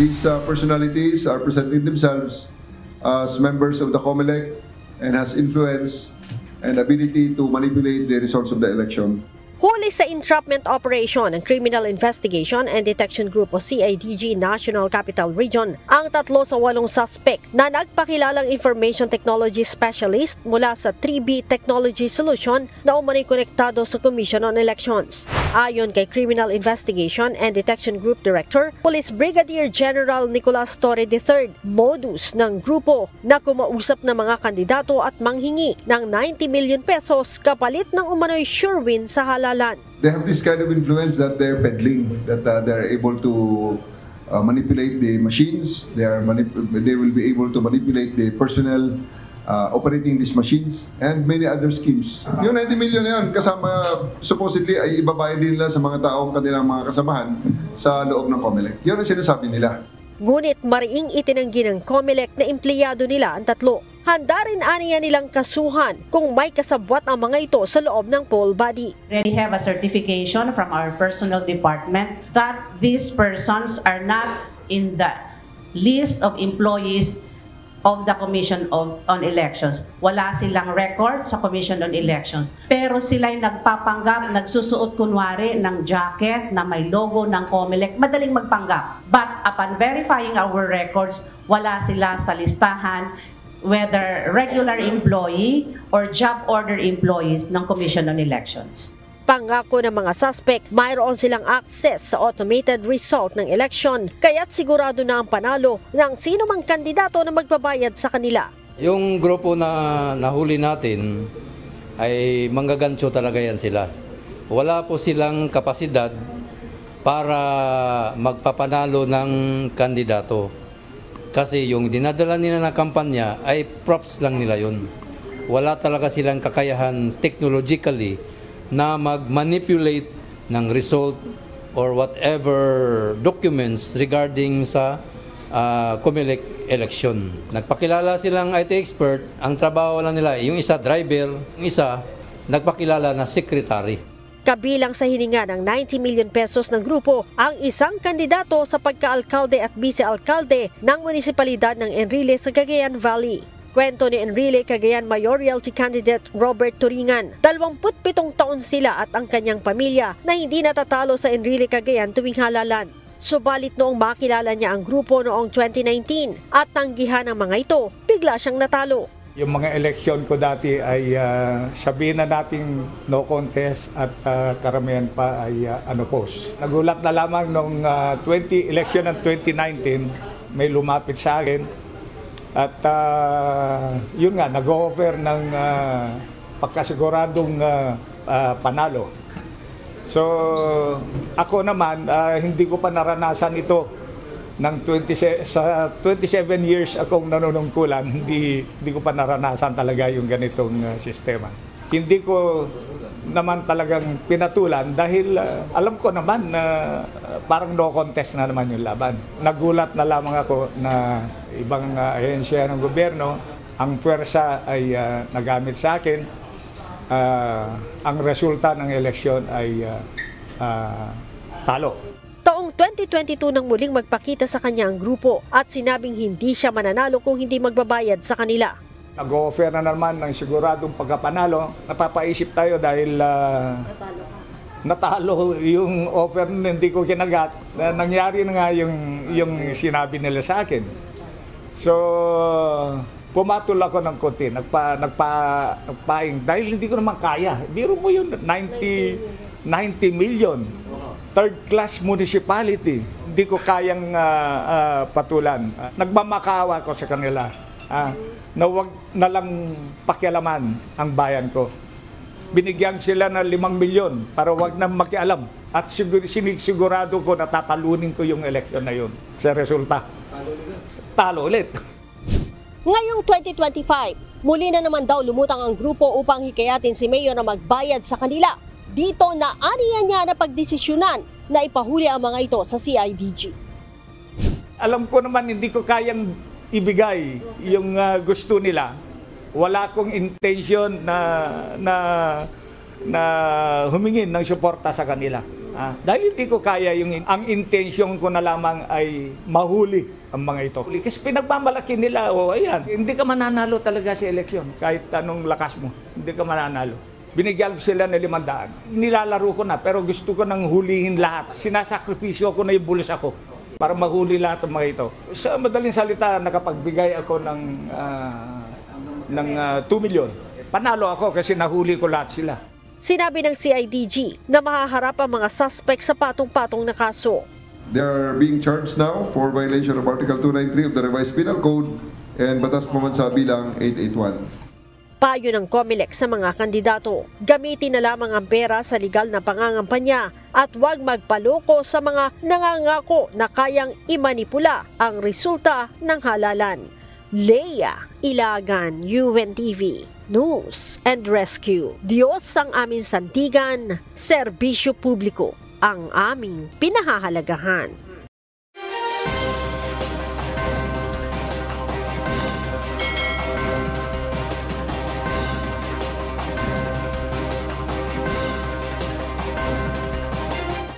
These personalities are presenting themselves as members of the COMELEC and has influence and ability to manipulate the results of the election. Huli sa entrapment operation ng Criminal Investigation and Detection Group o CIDG National Capital Region ang 3 sa 8 suspect na nagpakilalang information technology specialist mula sa 3B Technology Solution na umano'y konektado sa Commission on Elections. Ayon kay Criminal Investigation and Detection Group Director, Police Brigadier General Nicolas Torre III, modus ng grupo na kumausap ng mga kandidato at manghingi ng 90 million pesos kapalit ng umano'y sure win sa halalan. They have this kind of influence that they're peddling, that they're able to manipulate the machines. They will be able to manipulate the personnel operating these machines and many other schemes. Yung 90 million na yan, kasama supposedly ay ibabayad nila sa mga taong kanilang mga kasamahan sa loob ng COMELEC. Yun ang sinasabi nila. Ngunit mariing itinanggi ng COMELEC na empleyado nila ang 3. Handa rin aniya nilang kasuhan kung may kasabwat ang mga ito sa loob ng poll body. We have a certification from our personnel department that these persons are not in the list of employees of the Commission on Elections. Wala silang record sa Commission on Elections. Pero sila'y nagpapanggap, nagsusuot kunwari ng jacket na may logo ng COMELEC. Madaling magpanggap. But upon verifying our records, wala sila sa listahan, whether regular employee or job order employees ng Commission on Elections. Pangako ng mga suspect, mayroon silang access sa automated result ng election, kaya't sigurado na ang panalo ng sino mang kandidato na magbabayad sa kanila. Yung grupo na nahuli natin ay manggagancho talaga yan sila. Wala po silang kapasidad para magpapanalo ng kandidato. Kasi yung dinadala nila na kampanya ay props lang nila yun. Wala talaga silang kakayahan technologically na mag-manipulate ng result or whatever documents regarding sa COMELEC election. Nagpakilala silang IT expert, ang trabaho lang nila, yung isa driver, yung isa nagpakilala na secretary. Kabilang sa hininga ng 90 million pesos ng grupo ang isang kandidato sa pagka-alkalde at vice-alkalde ng munisipalidad ng Enrile sa Cagayan Valley. Kwento ni Enrile Cagayan Mayoralty Candidate Robert Turingan, 27 taon sila at ang kanyang pamilya na hindi natatalo sa Enrile Cagayan tuwing halalan. Subalit noong makilala niya ang grupo noong 2019 at tanggihan ng mga ito, bigla siyang natalo. Yung mga eleksyon ko dati ay sabihin na natin no contest at karamihan pa ay unopposed. Nagulat na lamang noong election ng 2019, may lumapit sa akin. At yun nga, nag-offer ng pagkasiguradong panalo. So ako naman, hindi ko pa naranasan ito. Sa 27 years akong nanunungkulan, hindi ko pa naranasan talaga yung ganitong sistema. Hindi ko naman talagang pinatulan dahil alam ko naman na parang no contest na naman yung laban. Nagulat na lamang ako na ibang ahensya ng gobyerno, ang pwersa ay nagamit sa akin. Ang resulta ng eleksyon ay talo. Taong 2022 nang muling magpakita sa kanya ang grupo at sinabing hindi siya mananalo kung hindi magbabayad sa kanila. Nag-offer na naman ng siguradong pagkapanalo. Napapaisip tayo dahil natalo yung offer na hindi ko kinagat. Nangyari na nga yung sinabi nila sa akin. So, pumatol ako ng konti. Nagpaing dahil hindi ko naman kaya. Biro mo yun, 90 million. Third class municipality. Hindi ko kayang patulan. Nagmamakawa ko sa kanila. Na wag na lang pakialaman ang bayan ko. Binigyan sila ng 5 milyon para wag na makialam. At sigurado ko na tatalunin ko yung eleksyon na yun sa resulta. Talo ulit. Ngayong 2025, muli na naman daw lumutang ang grupo upang hikayatin si Mayor na magbayad sa kanila. Dito na aniya niya na pagdesisyonan na ipahuli ang mga ito sa CIDG. Alam ko naman hindi ko kayang ibigay yung gusto nila. Wala akong intention na humingin ng suporta sa kanila. Dahil hindi ko kaya ang intensyon ko na lamang ay mahuli ang mga ito. Kasi pinagmamalaki nila, ayan, hindi ka mananalo talaga sa eleksyon kahit anong lakas mo. Hindi ka mananalo. Binigyan ko sila ng 500. Nilalaro ko na pero gusto ko nang hulihin lahat. Sinasakripisyo ko na yung bulsa ko para mahuli lahat ng mga ito. Sa madaling salita, nakapagbigay ako ng 2 milyon. Panalo ako kasi nahuli ko lahat sila. Sinabi ng CIDG na mahaharap ang mga suspect sa patong-patong na kaso. They are being charged now for violation of Article 293 of the Revised Penal Code and Batas Pamansa Bilang 881. Payo ng COMELEC sa mga kandidato, gamitin na lamang ang pera sa legal na pangangampanya at huwag magpaloko sa mga nangangako na kayang imanipula ang resulta ng halalan. Leia Ilagan, UNTV News and Rescue. Diyos ang aming sandigan, serbisyo publiko ang aming pinahahalagahan.